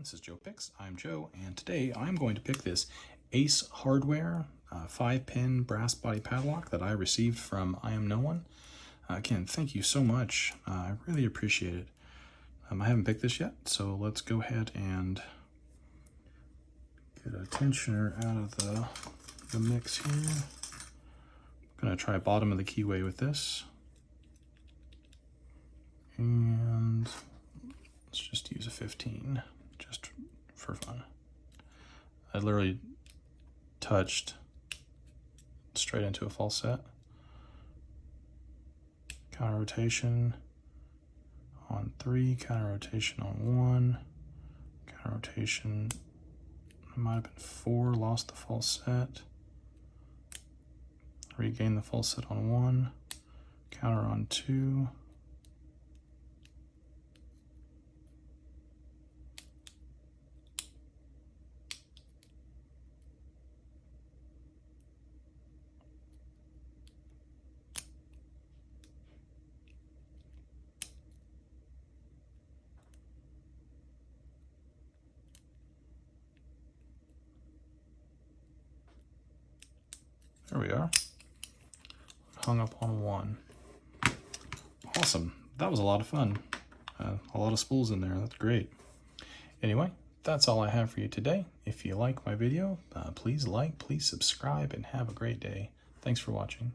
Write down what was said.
This is Joe Picks. I'm Joe, and today I'm going to pick this Ace Hardware 5-pin brass body padlock that I received from noone. Again, thank you so much. I really appreciate it. I haven't picked this yet, so let's go ahead and get a tensioner out of the mix here. I'm going to try bottom of the keyway with this. And let's just use a 15, just for fun. I literally touched straight into a false set. Counter rotation on 3, counter rotation on 1, counter rotation, it might have been 4, lost the false set, regain the false set on 1, counter on 2, there we are. Hung up on 1. Awesome. That was a lot of fun. A lot of spools in there. That's great. Anyway, that's all I have for you today. If you like my video, please like, please subscribe, and have a great day. Thanks for watching.